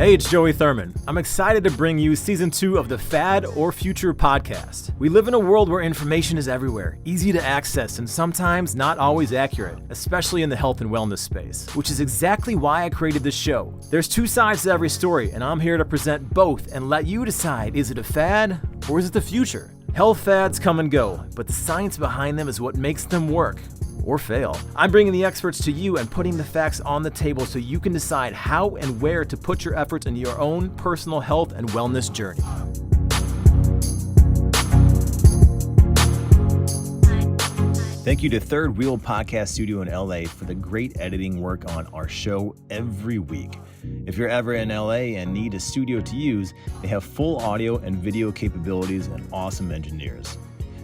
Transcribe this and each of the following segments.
Hey, it's Joey Thurman. I'm excited to bring you Season 2 of the Fad or Future podcast. We live in a world where information is everywhere, easy to access, and sometimes not always accurate, especially in the health and wellness space, which is exactly why I created this show. There's two sides to every story, and I'm here to present both and let you decide, is it a fad or is it the future? Health fads come and go, but the science behind them is what makes them work. Or fail. I'm bringing the experts to you and putting the facts on the table so you can decide how and where to put your efforts in your own personal health and wellness journey. Thank you to Third Wheel Podcast Studio in LA for the great editing work on our show every week. If you're ever in LA and need a studio to use, they have full audio and video capabilities and awesome engineers.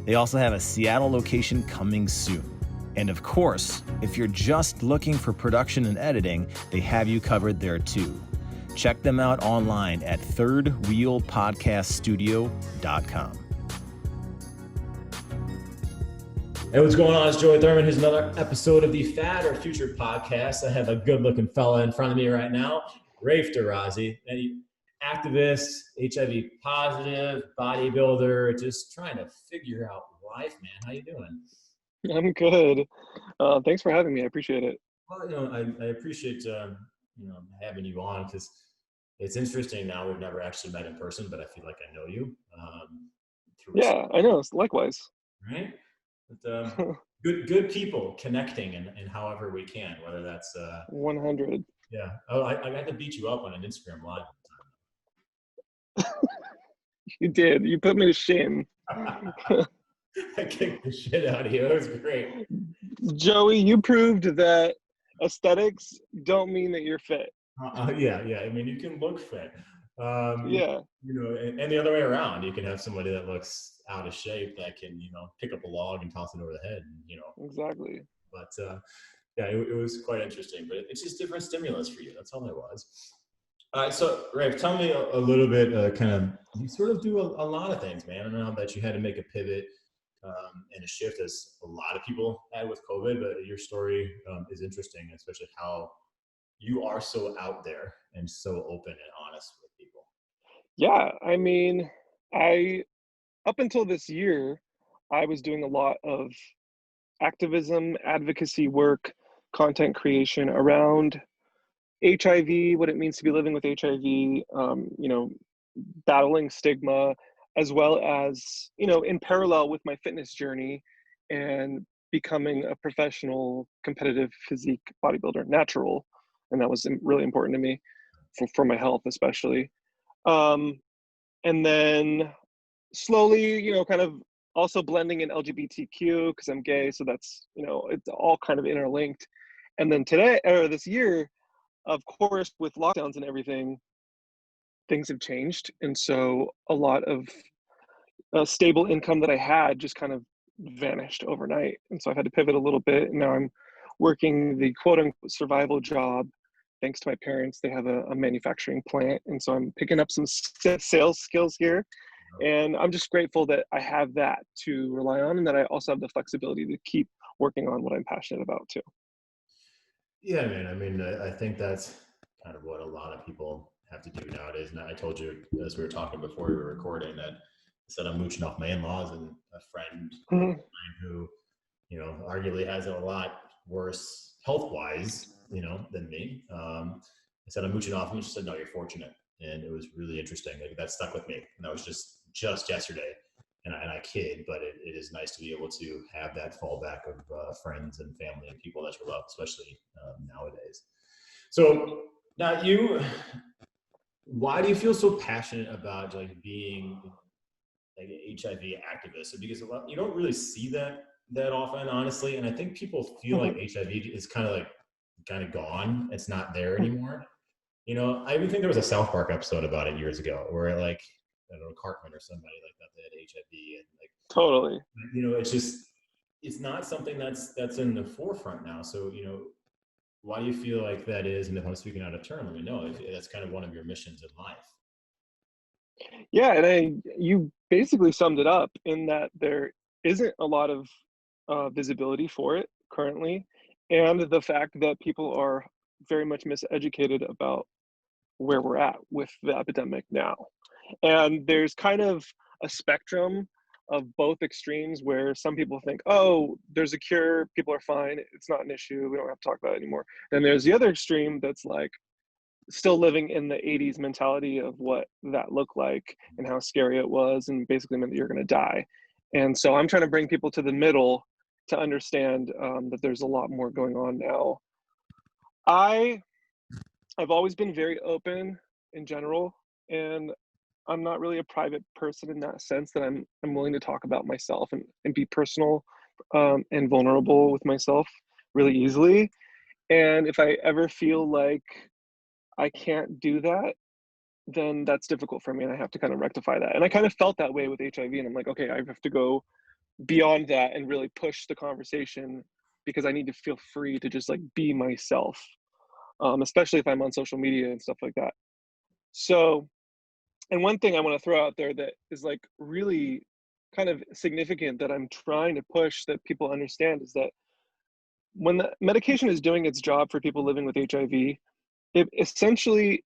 They also have a Seattle location coming soon. And of course, if you're just looking for production and editing, they have you covered there too. Check them out online at thirdwheelpodcaststudio.com. Hey, what's going on? It's Joey Thurman. Here's another episode of the Fad or Future podcast. I have a good-looking fella in front of me right now, Raif Derrazi, an activist, HIV positive, bodybuilder, just trying to figure out life, man. How you doing? I'm good. Thanks for having me. I appreciate it. Well, I appreciate having you on because it's interesting. Now we've never actually met in person, but I feel like I know you. Yeah, I know. Likewise. Right. But, good people connecting in however we can, whether that's 100. Yeah. Oh, I got to beat you up on an Instagram live. You did. You put me to shame. I kicked the shit out of you. It was great. Joey, you proved that aesthetics don't mean that you're fit. Yeah. I mean, you can look fit. Yeah. And the other way around, you can have somebody that looks out of shape that can, pick up a log and toss it over the head. Exactly. But yeah, it was quite interesting. But it's just different stimulus for you. That's all it was. All right, so Raif, tell me a little bit. You sort of do a lot of things, man. I know that you had to make a pivot. And a shift as a lot of people had with COVID, but your story is interesting, especially how you are so out there and so open and honest with people. Yeah, I mean, up until this year, I was doing a lot of activism, advocacy work, content creation around HIV, what it means to be living with HIV, battling stigma, as well as, in parallel with my fitness journey and becoming a professional competitive physique bodybuilder, natural. And that was really important to me for my health, especially. And then slowly, kind of also blending in LGBTQ because I'm gay. So that's, it's all kind of interlinked. And then this year, of course, with lockdowns and everything, things have changed. And so a lot of stable income that I had just kind of vanished overnight. And so I've had to pivot a little bit. And now I'm working the quote unquote survival job. Thanks to my parents, they have a manufacturing plant. And so I'm picking up some sales skills here. And I'm just grateful that I have that to rely on and that I also have the flexibility to keep working on what I'm passionate about too. Yeah, man. I mean, I think that's kind of what a lot of people have to do nowadays. And I told you, as we were talking before we were recording, that I said I'm mooching off my in-laws and a friend who, arguably has it a lot worse health-wise, than me. I said I'm mooching off him. She said, no, you're fortunate. And it was really interesting. Like, that stuck with me. And that was just yesterday. And I kid, but it is nice to be able to have that fallback of friends and family and people that you love, especially nowadays. So now why do you feel so passionate about like an HIV activist? Because you don't really see that often, honestly. And I think people feel like HIV is kind of gone. It's not there anymore. I even think there was a South Park episode about it years ago where I don't know, Cartman or somebody like that, they had HIV and Totally. It's not something that's in the forefront now. So, why do you feel like that is? And if I'm speaking out of turn, let me know if that's kind of one of your missions in life. Yeah. And you basically summed it up in that there isn't a lot of visibility for it currently. And the fact that people are very much miseducated about where we're at with the epidemic now. And there's kind of a spectrum of both extremes where some people think, oh, there's a cure, people are fine, it's not an issue, we don't have to talk about it anymore. Then there's the other extreme that's like still living in the 80s mentality of what that looked like and how scary it was and basically meant that you're going to die. And so I'm trying to bring people to the middle to understand that there's a lot more going on now. I've always been very open in general, and I'm not really a private person in that sense that I'm willing to talk about myself and be personal and vulnerable with myself really easily. And if I ever feel like I can't do that, then that's difficult for me and I have to kind of rectify that. And I kind of felt that way with HIV, and I'm like, okay, I have to go beyond that and really push the conversation because I need to feel free to just like be myself, especially if I'm on social media and stuff like that. So, and one thing I want to throw out there that is like really kind of significant that I'm trying to push that people understand is that when the medication is doing its job for people living with HIV, it essentially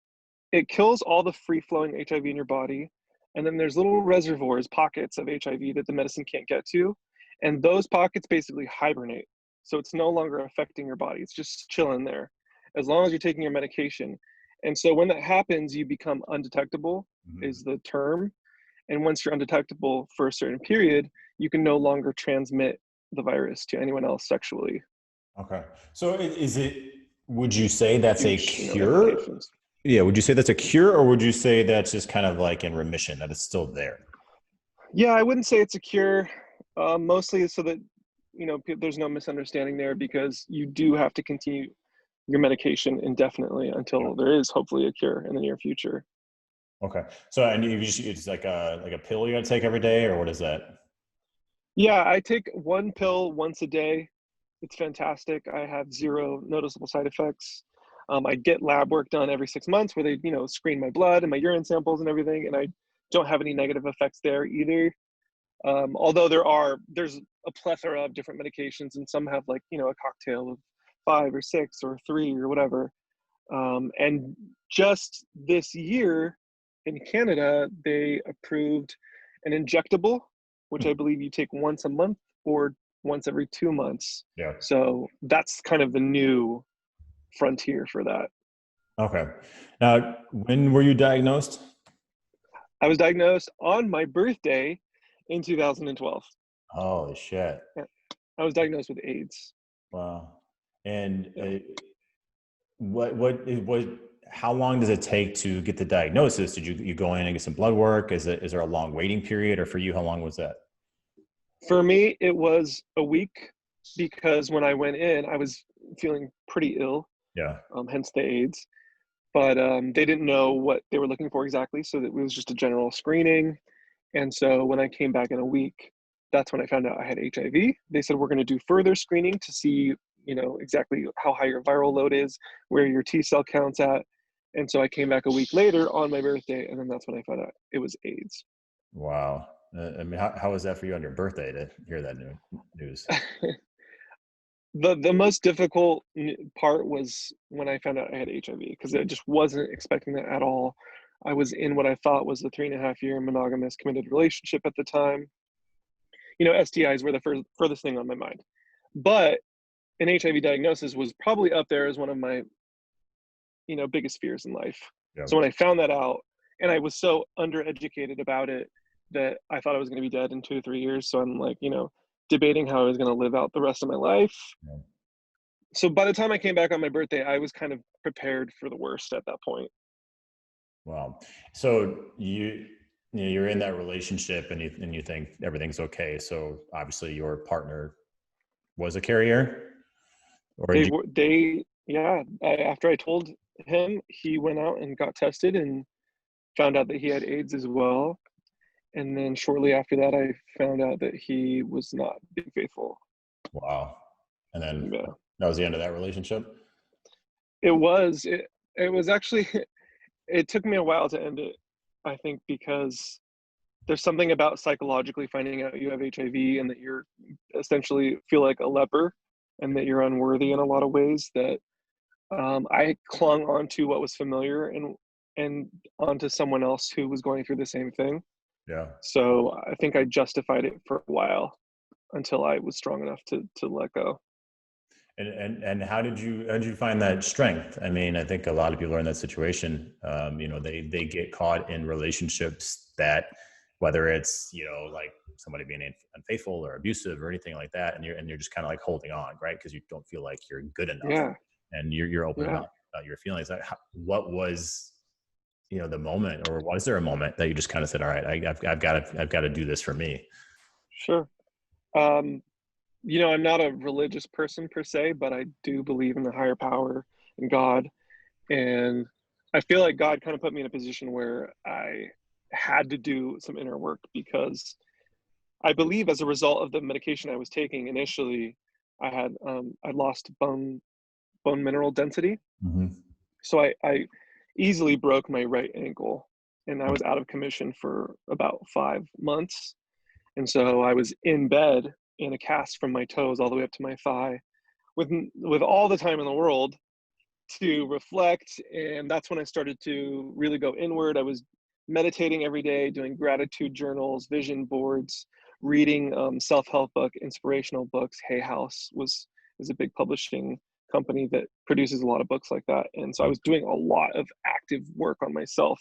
it kills all the free flowing HIV in your body. And then there's little reservoirs, pockets of HIV that the medicine can't get to. And those pockets basically hibernate. So it's no longer affecting your body. It's just chilling there as long as you're taking your medication. And so when that happens, you become undetectable, is the term. And once you're undetectable for a certain period, you can no longer transmit the virus to anyone else sexually. Okay. So is it, would you say that's a Huge, cure? implications. Yeah. Would you say that's a cure, or would you say that's just kind of like in remission, that it's still there? Yeah, I wouldn't say it's a cure, mostly so that, there's no misunderstanding there because you do have to continue your medication indefinitely Yeah. until there is hopefully a cure in the near future. Okay. So, and you just, it's like a pill you got to take every day, or what is that? Yeah, I take one pill once a day. It's fantastic. I have zero noticeable side effects. I get lab work done every 6 months where they, screen my blood and my urine samples and everything, and I don't have any negative effects there either. Although there's a plethora of different medications, and some have like, a cocktail of 5 or 6 or 3 or whatever. And just this year in Canada, they approved an injectable, which I believe you take once a month or once every 2 months. Yeah. So that's kind of the new frontier for that. Okay. Now, when were you diagnosed? I was diagnosed on my birthday in 2012. Holy shit. Yeah. I was diagnosed with AIDS. Wow. And Yeah. what, how long does it take to get the diagnosis? Did you go in and get some blood work? Is there a long waiting period, or for you, how long was that? For me, it was a week because when I went in, I was feeling pretty ill, Yeah. hence the AIDS. But they didn't know what they were looking for exactly, so that it was just a general screening. And so when I came back in a week, that's when I found out I had HIV. They said we're going to do further screening to see, exactly how high your viral load is, where your T cell count's at. And so I came back a week later on my birthday, and then that's when I found out it was AIDS. Wow. I mean, how was that for you on your birthday to hear that news? The most difficult part was when I found out I had HIV because I just wasn't expecting that at all. I was in what I thought was a 3.5 year monogamous committed relationship at the time. STIs were the furthest thing on my mind, but an HIV diagnosis was probably up there as one of my biggest fears in life. Yeah. So when I found that out, and I was so undereducated about it that I thought I was going to be dead in 2 or 3 years. So I'm like, debating how I was going to live out the rest of my life. Yeah. So by the time I came back on my birthday, I was kind of prepared for the worst at that point. Wow. So you're in that relationship, and you think everything's okay. So obviously your partner was a carrier, or did Yeah. After I told him, he went out and got tested and found out that he had AIDS as well. And then shortly after that, I found out that he was not being faithful. wow. And then Yeah. that was the end of that relationship. It was actually, it took me a while to end it, I think, because there's something about psychologically finding out you have HIV and that you're essentially feel like a leper and that you're unworthy in a lot of ways that I clung on to what was familiar. And and onto someone else who was going through the same thing. Yeah. So I think I justified it for a while until I was strong enough to let go. And how did you find that strength? I mean, I think a lot of people are in that situation. They get caught in relationships that, whether it's like somebody being unfaithful or abusive or anything like that, and you're just kind of like holding on, right? Because you don't feel like you're good enough, Yeah, and you're open yeah, about your feelings. What was the moment, or was there a moment that you just kind of said, all right, I've got to do this for me? sure. Um, I'm not a religious person per se, but I do believe in the higher power and God. And I feel like God kind of put me in a position where I had to do some inner work because I believe as a result of the medication I was taking initially, I lost bone mineral density. Mm-hmm. So I easily broke my right ankle and I was out of commission for about 5 months. And so I was in bed in a cast from my toes all the way up to my thigh with all the time in the world to reflect. And that's when I started to really go inward. I was meditating every day, doing gratitude journals, vision boards, reading self-help book, inspirational books. Hay House is a big publishing company that produces a lot of books like that. And so I was doing a lot of active work on myself.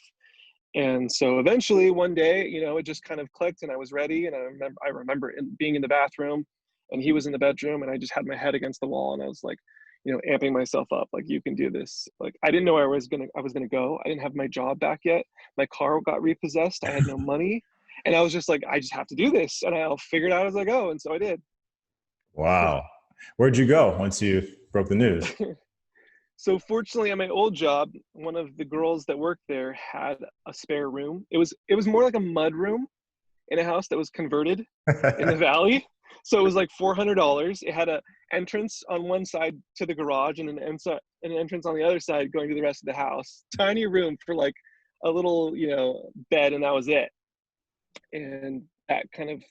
And so eventually one day, it just kind of clicked and I was ready. And I remember being in the bathroom and he was in the bedroom and I just had my head against the wall and I was like, amping myself up, like, you can do this. Like, I didn't know where I was gonna go. I didn't have my job back yet. My car got repossessed. I had no money. And I was just like, I just have to do this. And I'll figure it out as I go. And so I did. Wow. Where'd you go once you broke the news? So fortunately at my old job, one of the girls that worked there had a spare room. It was more like a mud room in a house that was converted in the valley. So it was like $400. It had a entrance on one side to the garage and an entrance on the other side going to the rest of the house. Tiny room for like a little, bed, and that was it. And that kind of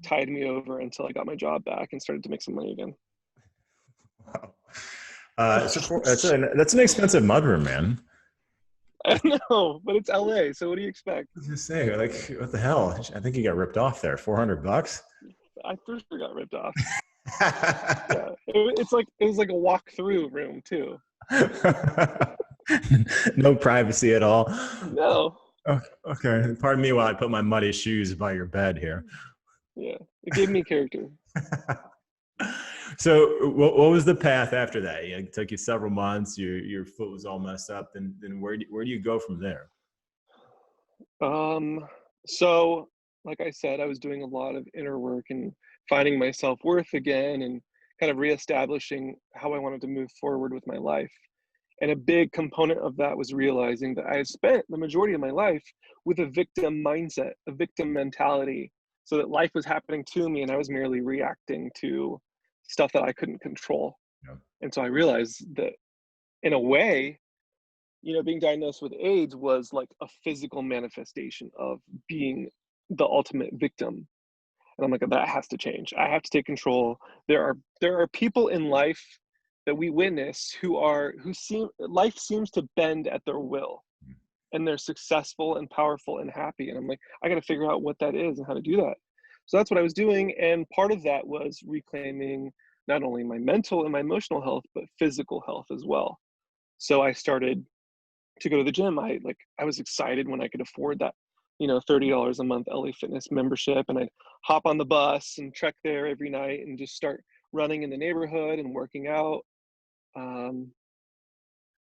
tied me over until I got my job back and started to make some money again. Wow. That's an expensive mudroom, man. I know, but it's LA, so what do you expect? I was just saying, like, what the hell? I think you got ripped off there. $400. I for sure got ripped off. Yeah, it was like a walk-through room too. No privacy at all. No, Okay. Pardon me while I put my muddy shoes by your bed here. yeah, it gave me character. So what was the path after that? It took you several months. Your foot was all messed up. Then where do you go from there? So like I said, I was doing a lot of inner work and finding my self-worth again and kind of reestablishing how I wanted to move forward with my life. And a big component of that was realizing that I had spent the majority of my life with a victim mindset, a victim mentality, so that life was happening to me and I was merely reacting to stuff that I couldn't control. Yeah. And so I realized that in a way, being diagnosed with AIDS was like a physical manifestation of being the ultimate victim. And I'm like, that has to change. I have to take control. There are people in life that we witness who life seems to bend at their will, and they're successful and powerful and happy. And I'm like, I got to figure out what that is and how to do that. So that's what I was doing. And part of that was reclaiming not only my mental and my emotional health, but physical health as well. So I started to go to the gym. I was excited when I could afford that, $30 a month LA Fitness membership, and I'd hop on the bus and trek there every night and just start running in the neighborhood and working out. Um,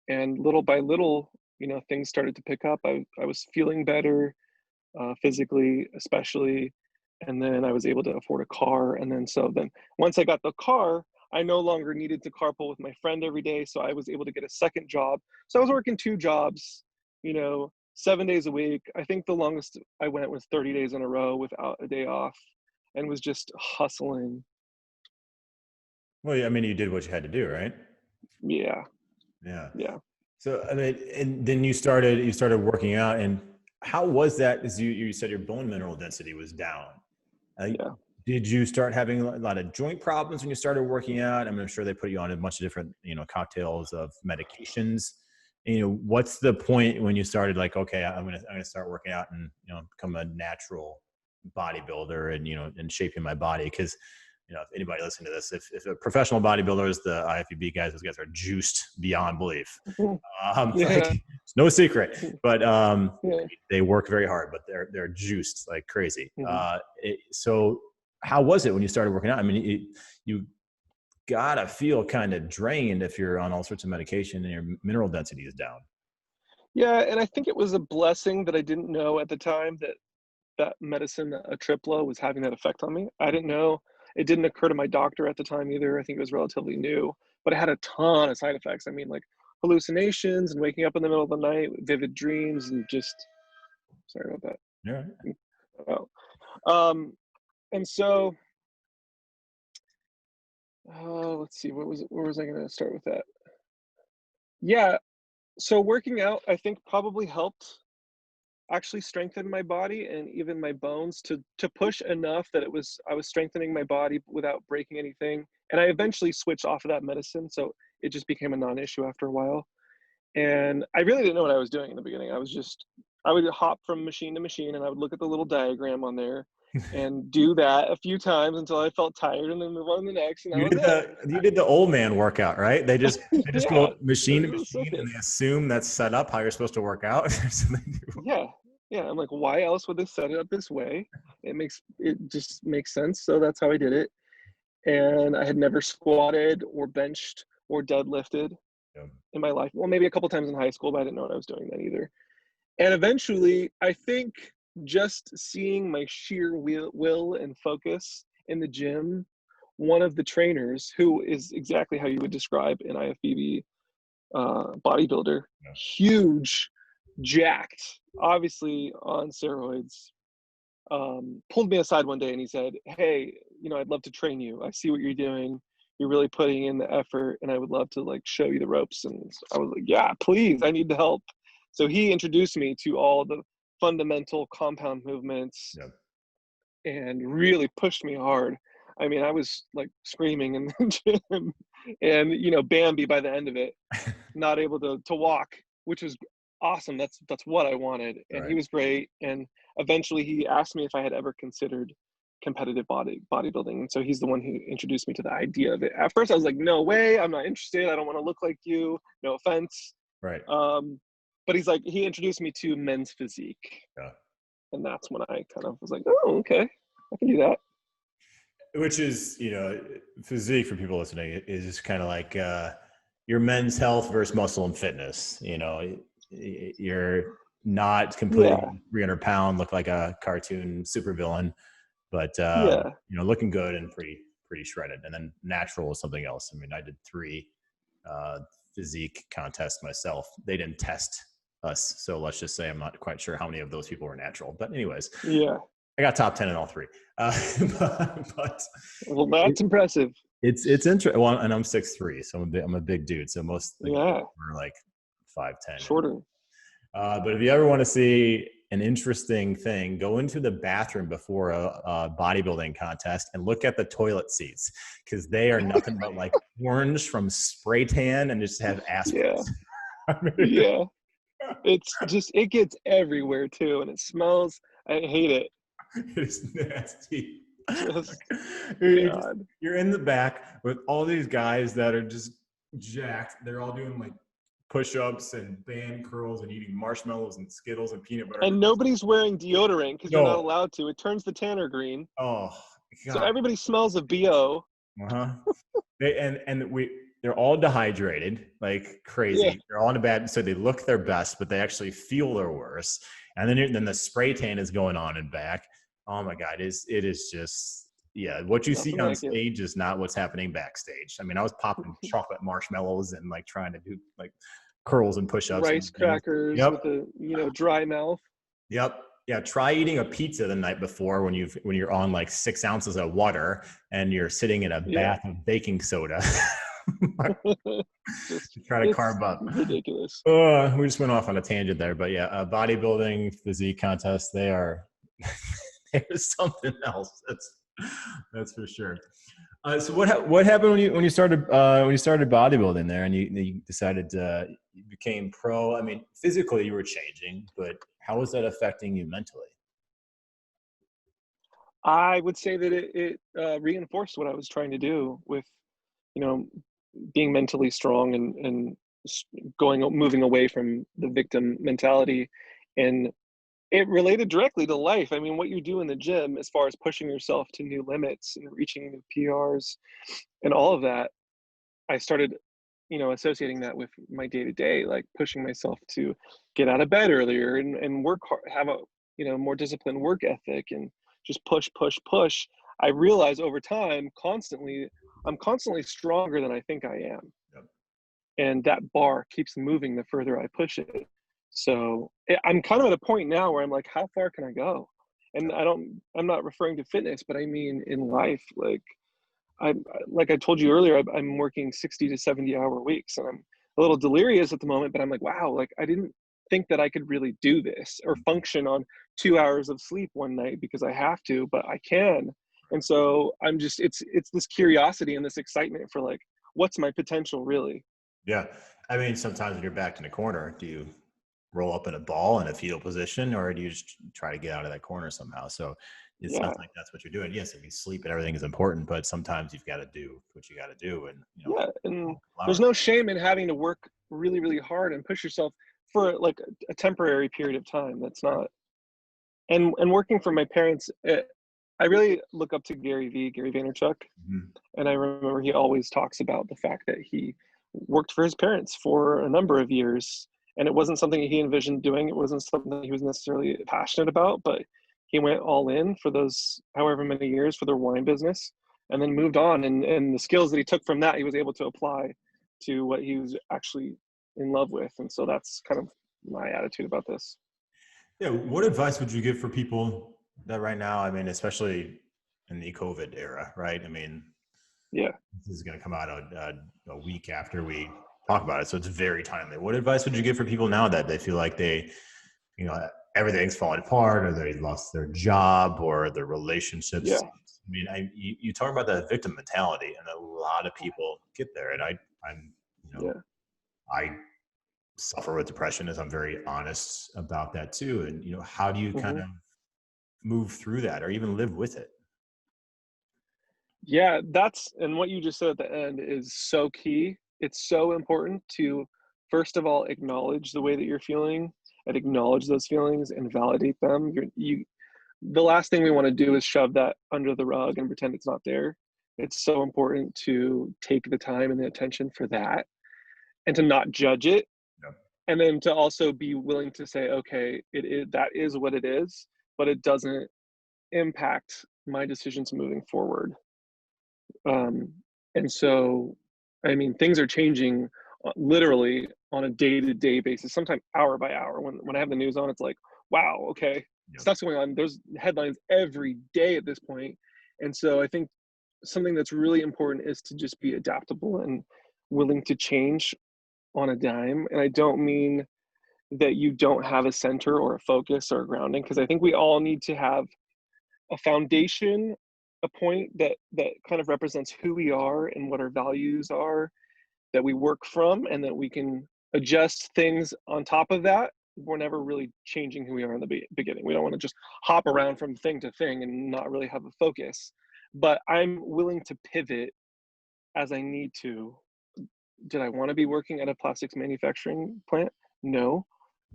and little by little, things started to pick up. I was feeling better, physically, especially. And then I was able to afford a car. And then once I got the car, I no longer needed to carpool with my friend every day. So I was able to get a second job. So I was working 2 jobs, 7 days a week. I think the longest I went was 30 days in a row without a day off, and was just hustling. Well, I mean, you did what you had to do, right? Yeah. Yeah. Yeah. So I mean, and then you started working out, and how was that? As you said, your bone mineral density was down. Uh, Yeah. did you start having a lot of joint problems when you started working out? I'm sure they put you on a bunch of different, cocktails of medications. what's the point when you started like, okay, I'm gonna start working out and become a natural bodybuilder and shaping my body? Because if anybody listening to this, if a professional bodybuilder is the IFBB guys, those guys are juiced beyond belief. Yeah. It's no secret, but Yeah. they work very hard, but they're juiced like crazy. Mhm. So how was it when you started working out? I mean, you gotta feel kind of drained if you're on all sorts of medication and your mineral density is down. Yeah, and I think it was a blessing that I didn't know at the time that that medicine, Atripla, was having that effect on me. I didn't know. It didn't occur to my doctor at the time either. I think it was relatively new, but it had a ton of side effects. I mean, like hallucinations and waking up in the middle of the night, vivid dreams, and just sorry about Yeah. that. Oh. And so let's see, where was I going to start with that? Yeah, so working out, I think probably helped actually strengthen my body and even my bones to push enough that I was strengthening my body without breaking anything. And I eventually switched off of that medicine, so it just became a non-issue after a while. And I really didn't know what I was doing in the beginning. I would hop from machine to machine and I would look at the little diagram on there and do that a few times until I felt tired and then move on to the next. And that was it. You did the old man workout, right? They just Yeah, go machine to it was so machine good. and they assume that's set up how you're supposed to work out. So they do. Yeah, yeah. I'm like, why else would they set it up this way? It just makes sense. So that's how I did it. And I had never squatted or benched or deadlifted Yeah. in my life. Well, maybe a couple times in high school, but I didn't know what I was doing then either. And eventually, I think just seeing my sheer will and focus in the gym, one of the trainers, who is exactly how you would describe an IFBB bodybuilder, Yeah. huge, jacked, obviously on steroids, pulled me aside one day and he said, "Hey, I'd love to train you. I see what you're doing. You're really putting in the effort, and I would love to like show you the ropes." And I was like, "Yeah, please. I need the help." So he introduced me to all the fundamental compound movements Yeah. and really pushed me hard. I mean, I was like screaming in the gym, and Bambi by the end of it, not able to walk, which was awesome. That's what I wanted, and he Right. was great. And eventually, he asked me if I had ever considered competitive bodybuilding, and so he's the one who introduced me to the idea of it. At first, I was like, "No way, I'm not interested. I don't want to look like you. No offense." Right. But he introduced me to men's physique, Yeah. and that's when I kind of was like, "Oh, okay, I can do that." Which is, physique for people listening is kind of like your men's health versus muscle and fitness. You're not Yeah, completely 300 pound, look like a cartoon supervillain, but yeah, looking good and pretty shredded. And then natural is something else. I mean, I did 3 uh, physique contests myself. They didn't test us, so let's just say I'm not quite sure how many of those people were natural. But anyways, yeah. I got top 10 in all 3. But Well, that's impressive. it's interesting. Well, and I'm 6'3", so I'm a big dude. So most like Yeah, are like 5'10". shorter. But if you ever want to see an interesting thing, go into the bathroom before a bodybuilding contest and look at the toilet seats, because they are nothing but like orange from spray tan and just have Yeah, aspirins. I mean, yeah. It gets everywhere too, and it smells. I hate it. it's nasty. Just You're God. you're in the back with all these guys that are just jacked. They're all doing like push-ups and band curls and eating marshmallows and Skittles and peanut butter And cookies. nobody's wearing deodorant because you're not No. allowed to. It turns the tanner green, Oh so God. everybody smells of BO. Uh-huh. They're all dehydrated like Yeah, crazy. They're all in a bad, so they look their best, but they actually feel their worst. And then the spray tan is going on and back. Oh my God, it is just, yeah. What you see nothing on like it. stage is not what's happening backstage. I mean, I was popping chocolate marshmallows and like trying to do like curls and push-ups and Rice things. crackers Yep. with a dry mouth. Yep. Yeah. Try eating a pizza the night before when you're on like 6 ounces of water and you're sitting in a Yeah, bath of baking soda. just Try to it's carb up. ridiculous. We just went off on a tangent there, but yeah, bodybuilding physique contests, they are there's something else. That's for sure. So what happened when you started bodybuilding there and you decided you became pro, I mean, physically you were changing, but how was that affecting you mentally? I would say that it reinforced what I was trying to do with, you know, being mentally strong and moving away from the victim mentality. And it related directly to life. I mean, what you do in the gym as far as pushing yourself to new limits and reaching new PRs and all of that, I started, associating that with my day to day, like pushing myself to get out of bed earlier and work hard, have a, more disciplined work ethic and just push, push, push. I realize over time, I'm constantly stronger than I think I am. Yep. And that bar keeps moving the further I push it. So I'm kind of at a point now where I'm like, how far can I go? And Yep. I'm not referring to fitness, but I mean in life. Like I told you earlier, I'm working 60 to 70-hour weeks, and I'm a little delirious at the moment. But I'm like, wow, like I didn't think that I could really do this or function on 2 hours of sleep one night because I have to, but I can. And so I'm just it's this curiosity and this excitement for like, what's my potential really? Yeah. I mean, sometimes when you're backed in a corner, do you roll up in a ball in a fetal position, or do you just try to get out of that corner somehow? So it sounds Yeah, like that's what you're doing. Yes, I mean, sleep and everything is important, but sometimes you've got to do what you got to do, and yeah. And allow there's it. no shame in having to work really, really hard and push yourself for like a temporary period of time. That's not and working for my parents. I really look up to Gary Vaynerchuk. Mhm. And I remember he always talks about the fact that he worked for his parents for a number of years. And it wasn't something he envisioned doing. It wasn't something he was necessarily passionate about, but he went all in for those however many years for their wine business and then moved on. And the skills that he took from that, he was able to apply to what he was actually in love with. And so that's kind of my attitude about this. Yeah. What advice would you give for people that right now, I mean, especially in the COVID era, right? I mean, Yeah. this is going to come out a week after we talk about it. So it's very timely. What advice would you give for people now that they feel like you know, everything's falling apart, or they lost their job, or their relationships? Yeah. I mean, you talk about that victim mentality, and a lot of people get there. And I'm, Yeah. I suffer with depression, as I'm very honest about that too. And, how do you kind Hmm. of move through that or even live with it? Yeah, and what you just said at the end is so key. It's so important to, first of all, acknowledge the way that you're feeling and acknowledge those feelings and validate them. The last thing we want to do is shove that under the rug and pretend it's not there. It's so important to take the time and the attention for that and to not judge it. Yep. And then to also be willing to say, okay, that is what it is, but it doesn't impact my decisions moving forward. Um, and so, I mean, things are changing literally on a day-to-day basis, sometimes hour by hour. When I have the news on, it's like, wow, okay, Yep. stuff's going on. There's headlines every day at this point. And so I think something that's really important is to just be adaptable and willing to change on a dime. And I don't mean that you don't have a center or a focus or a grounding, because I think we all need to have a foundation, a point that kind of represents who we are and what our values are that we work from, and that we can adjust things on top of that. We're never really changing who we are in the beginning. We don't want to just hop around from thing to thing and not really have a focus. But I'm willing to pivot as I need to. Did I want to be working at a plastics manufacturing plant? No,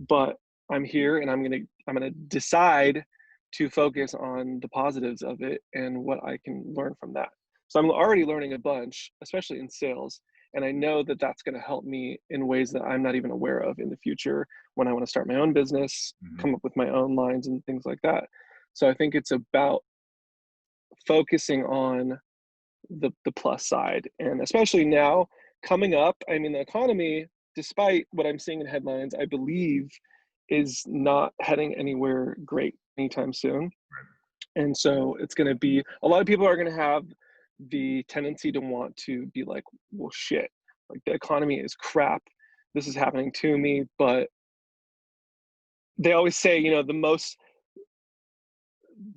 but I'm here and I'm gonna decide to focus on the positives of it and what I can learn from that. So I'm already learning a bunch, especially in sales, and I know that that's going to help me in ways that I'm not even aware of in the future when I want to start my own business, Mhm. come up with my own lines and things like that. So I think it's about focusing on the plus side, and especially now coming up, I mean, the economy, despite what I'm seeing in headlines, I believe is not heading anywhere great anytime soon. And so it's going to be, a lot of people are going to have the tendency to want to be like, well, shit, like the economy is crap, this is happening to me. But they always say, the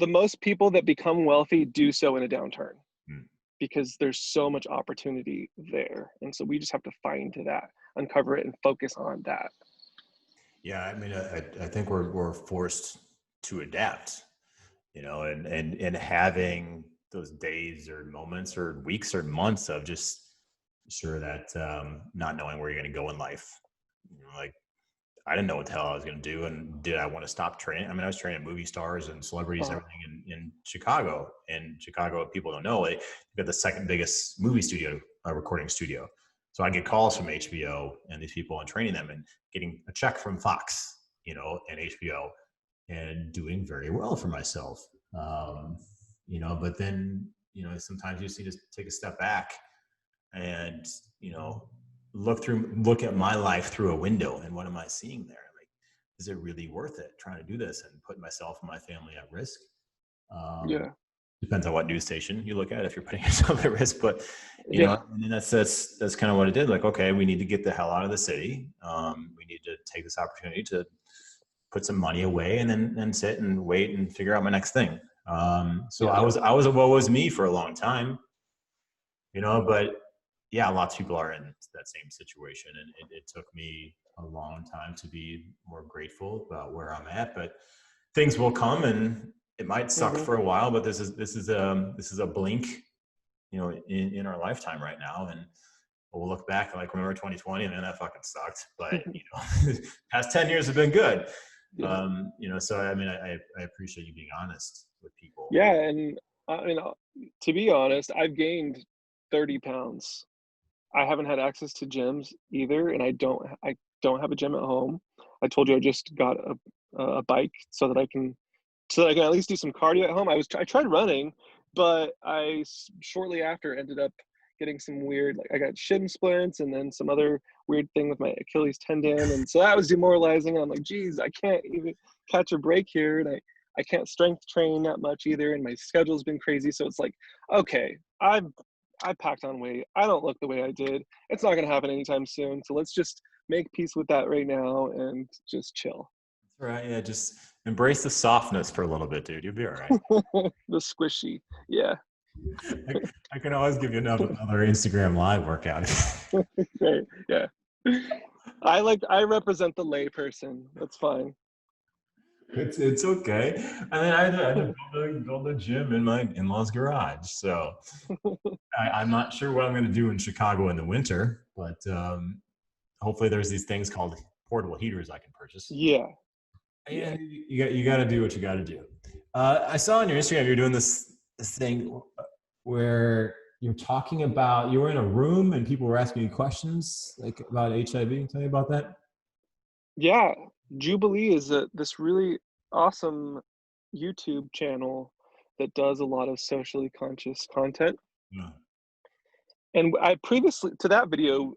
most people that become wealthy do so in a downturn, Mm. because there's so much opportunity there. And so we just have to find that, uncover it, and focus on that. Yeah, I mean, I think we're forced to adapt, and having those days or moments or weeks or months of just sure that not knowing where you're going to go in life. Like I didn't know what the hell I was going to do, and did I want to stop training? I mean, I was training movie stars and celebrities and everything in Chicago. And Chicago, people don't know, they got the second biggest movie studio, recording studio. So I get calls from HBO and these people and training them and getting a check from Fox, and HBO, and doing very well for myself. But then, sometimes you just need to take a step back and, look at my life through a window, and what am I seeing there? Like, is it really worth it trying to do this and put myself and my family at risk? Yeah. Depends on what news station you look at, if you're putting yourself at risk, but Yeah. and that's kind of what it did. Like, okay, we need to get the hell out of the city. We need to take this opportunity to put some money away and then sit and wait and figure out my next thing. So I was a woe was me for a long time, but yeah, lots of people are in that same situation, and it took me a long time to be more grateful about where I'm at. But things will come, and it might suck for a while. But this is a blink, in our lifetime right now, and we'll look back like, remember 2020, man, that fucking sucked. But past 10 years have been good. So I mean, I appreciate you being honest with people. Yeah, and I mean, to be honest, I've gained 30 pounds. I haven't had access to gyms either, and I don't have a gym at home. I told you I just got a bike so that I can at least do some cardio at home. I tried running, but shortly after ended up getting some weird, like I got shin splints and then some other weird thing with my Achilles tendon, and so that was demoralizing. And I'm like, geez, I can't even catch a break here, and I can't strength train that much either, and my schedule's been crazy. So it's like, okay, I packed on weight. I don't look the way I did. It's not going to happen anytime soon. So let's just make peace with that right now and just chill. That's right. Yeah. Just embrace the softness for a little bit, dude. You'll be all right. The squishy. Yeah. I can always give you another Instagram live workout. Right. Yeah. I represent the lay person. That's fine. It's okay. I mean, I had to build a gym in my in-laws' garage. So I'm not sure what I'm going to do in Chicago in the winter, but hopefully there's these things called portable heaters I can purchase. Yeah. And you got to do what you got to do. I saw on your Instagram you're doing this thing where you're talking about, you were in a room and people were asking you questions like about HIV. Tell me about that. Yeah. Jubilee is this really awesome YouTube channel that does a lot of socially conscious content. Yeah. And I previously to that video,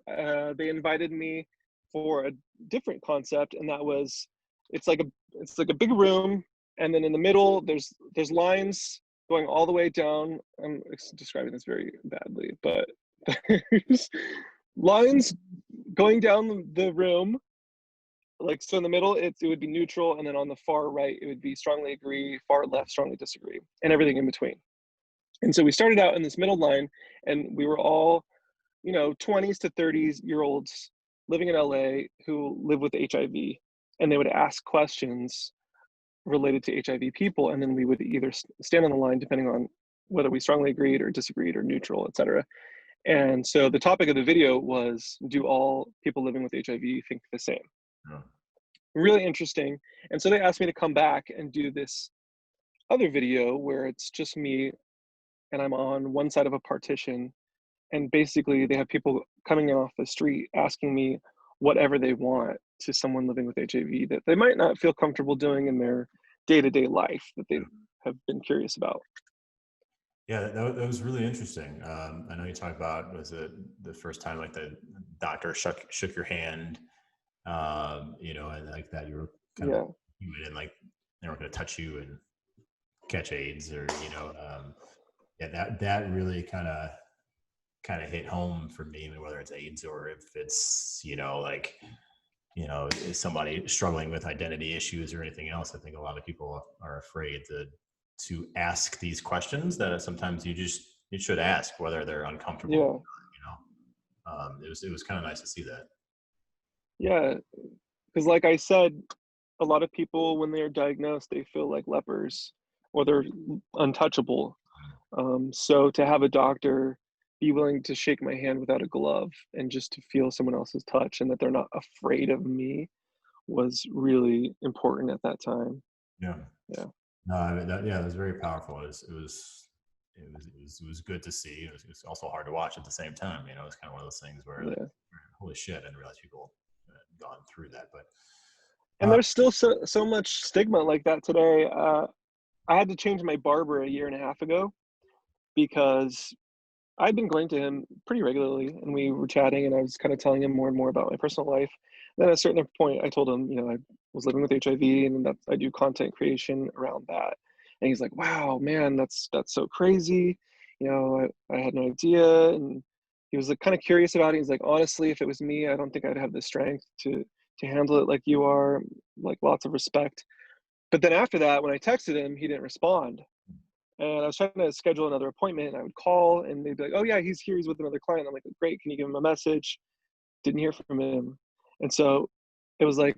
they invited me for a different concept, and that was it's like a big room, and then in the middle there's lines going all the way down. I'm describing this very badly, but there's lines going down the room. Like, so in the middle it would be neutral, and then on the far right it would be strongly agree, far left strongly disagree, and everything in between. And so we started out in this middle line, and we were all 20s to 30s year olds living in LA who live with HIV, and they would ask questions related to HIV people, and then we would either stand on the line depending on whether we strongly agreed or disagreed or neutral, etc. And so the topic of the video was, do all people living with HIV think the same? Yeah. Really interesting. And so they asked me to come back and do this other video where it's just me and I'm on one side of a partition, and basically they have people coming in off the street asking me whatever they want to someone living with HIV that they might not feel comfortable doing in their day-to-day life that they have been curious about. Yeah, that was really interesting. I know you talked about, was it the first time like the doctor shook your hand, and like that you were kind of human, and like they weren't going to touch you and catch AIDS, or that really kind of hit home for me. I mean, whether it's AIDS or if it's is somebody struggling with identity issues or anything else, I think a lot of people are afraid to ask these questions that sometimes you just you should ask whether they're uncomfortable. Yeah. It was kind of nice to see that. Yeah. Because like I said, a lot of people, when they're diagnosed, they feel like lepers or they're untouchable. So to have a doctor be willing to shake my hand without a glove and just to feel someone else's touch and that they're not afraid of me was really important at that time. Yeah. Yeah. No, I mean, yeah, it was very powerful. It was good to see. It was also hard to watch at the same time. It's kind of one of those things where, like, Yeah. holy shit, I didn't realize people had gone through that. But And there's still so much stigma like that today. I had to change my barber a year and a half ago because I've been going to him pretty regularly, and we were chatting, and I was kind of telling him more and more about my personal life. Then at a certain point, I told him, I was living with HIV, and that I do content creation around that. And he's like, "Wow, man, that's so crazy. I had no idea." And he was like kind of curious about it. He's like, "Honestly, if it was me, I don't think I'd have the strength to handle it like you are. Like, lots of respect." But then after that, when I texted him, he didn't respond. And I was trying to schedule another appointment, and I would call, and they'd be like, "Oh yeah, he's here. He's with another client." I'm like, "Great. Can you give him a message?" Didn't hear from him. And so it was like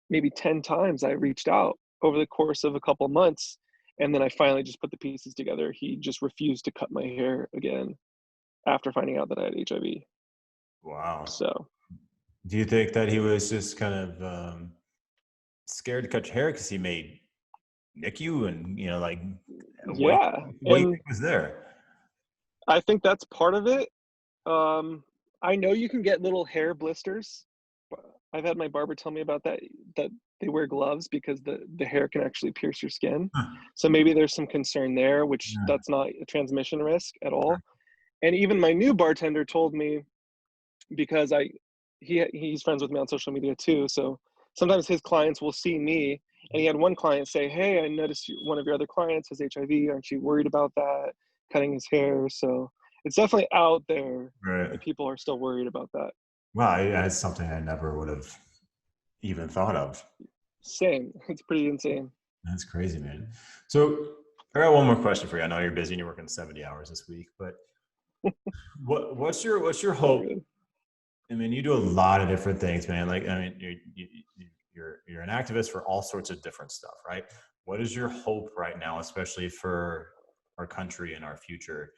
maybe 10 times I reached out over the course of a couple months. And then I finally just put the pieces together. He just refused to cut my hair again after finding out that I had HIV. wow. So Do you think that he was just kind of scared to cut your hair because he may nick you, and like, yeah. what do you And think was there? I think that's part of it. I know you can get little hair blisters. I've had my barber tell me about that they wear gloves because the hair can actually pierce your skin. Huh. So maybe there's some concern there, which Yeah. that's not a transmission risk at all. And even my new bartender told me, because he's friends with me on social media too. So sometimes his clients will see me, and he had one client say, "Hey, I noticed one of your other clients has HIV. Aren't you worried about that? Cutting his hair?" So it's definitely out there Right. that people are still worried about that. Well, that's something I never would have even thought of. Same. It's pretty insane. That's crazy, man. So I got one more question for you. I know you're busy and you're working 70 hours this week, but what's your All hope? good. I mean, you do a lot of different things, man. Like, I mean, you're an activist for all sorts of different stuff, right? What is your hope right now, especially for our country and our future,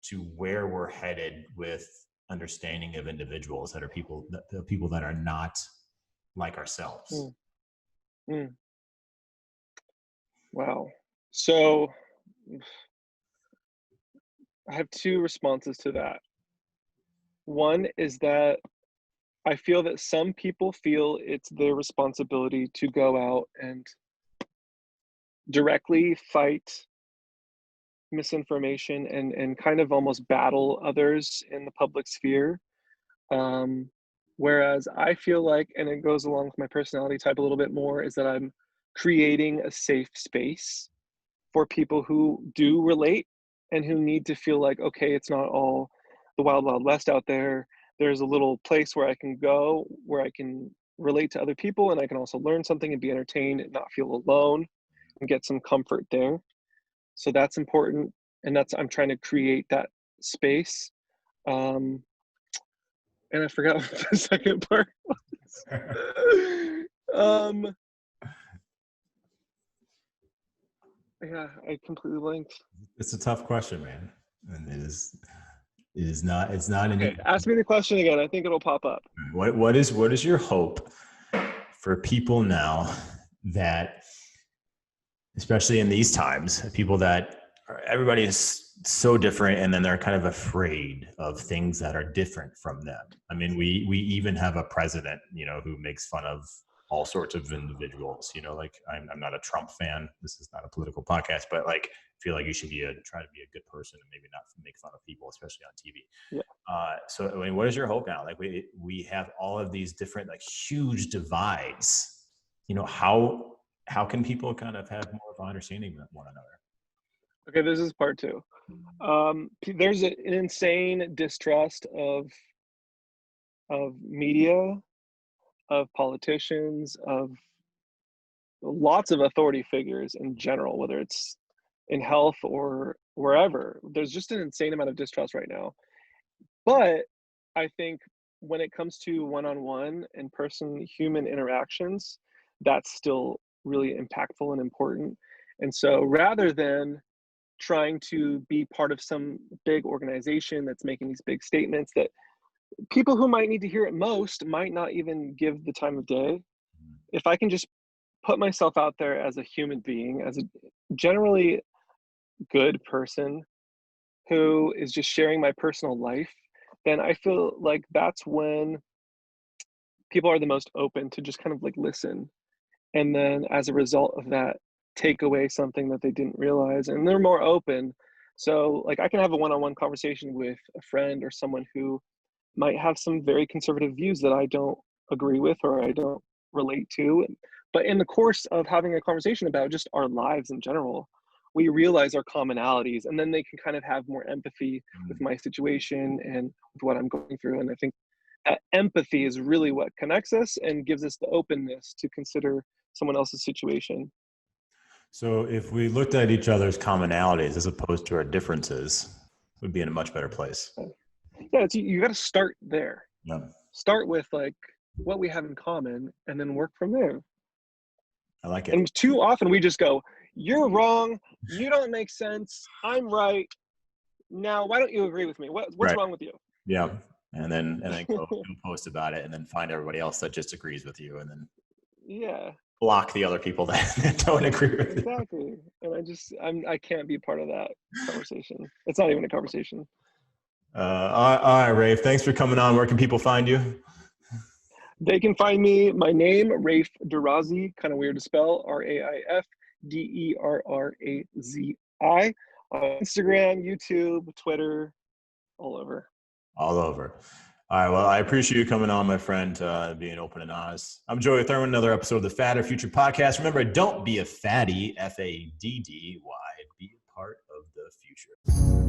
to where we're headed with understanding of individuals that are people that are not like ourselves? Mm, mm, wow. So I have two responses to that. One is that I feel that some people feel it's their responsibility to go out and directly fight misinformation and kind of almost battle others in the public sphere. Um, Whereas I feel like, and it goes along with my personality type a little bit more, is that I'm creating a safe space for people who do relate and who need to feel like, okay, it's not all the wild, wild west out there. There's a little place where I can go, where I can relate to other people, and I can also learn something and be entertained and not feel alone and get some comfort there. So that's important. And I'm trying to create that space. Um, and I forgot what the second part was. Yeah, I completely blanked. It's a tough question, man, and it's not an Okay, easy. ask me the question again. I think it'll pop up. What is your hope for people now that, especially in these times, people that everybody is so different, and then they're kind of afraid of things that are different from them. I mean, we even have a president, who makes fun of all sorts of individuals. Like, I'm not a Trump fan. This is not a political podcast, but like, I feel like you should try to be a good person and maybe not make fun of people, especially on TV. Yeah. So, I mean, what is your hope now? Like, we have all of these different, like, huge divides. How can people kind of have more of an understanding of one another? Okay, this is part two. There's an insane distrust of media, of politicians, of lots of authority figures in general, whether it's in health or wherever. There's just an insane amount of distrust right now. But I think when it comes to one-on-one and person human interactions, that's still really impactful and important. And so rather than trying to be part of some big organization that's making these big statements that people who might need to hear it most might not even give the time of day, if I can just put myself out there as a human being, as a generally good person who is just sharing my personal life, then I feel like that's when people are the most open to just kind of like listen. And then as a result of that, take away something that they didn't realize, and they're more open. So like I can have a one-on-one conversation with a friend or someone who might have some very conservative views that I don't agree with or I don't relate to. But in the course of having a conversation about just our lives in general, we realize our commonalities, and then they can kind of have more empathy with my situation and with what I'm going through. And I think that empathy is really what connects us and gives us the openness to consider someone else's situation. So if we looked at each other's commonalities as opposed to our differences, we'd be in a much better place. Yeah, you got to start there. Yeah. Start with like what we have in common and then work from there. I like it. And too often we just go, you're wrong, you don't make sense, I'm right. Now, why don't you agree with me? What's Right. wrong with you? Yeah. And then go post about it and then find everybody else that just agrees with you and then Yeah, block the other people that don't agree with you. exactly. And I can't be part of that conversation. It's not even a conversation. All right, Raif. Thanks for coming on. Where can people find you? They can find me, my name, Raif Derrazi, kind of weird to spell, RAIFDERRAZI, on Instagram, YouTube, Twitter, all over. All over. All right. Well, I appreciate you coming on, my friend, being open and honest. I'm Joey Thurman, another episode of the Fatter Future Podcast. Remember, don't be a fatty, FADDY. Be a part of the future.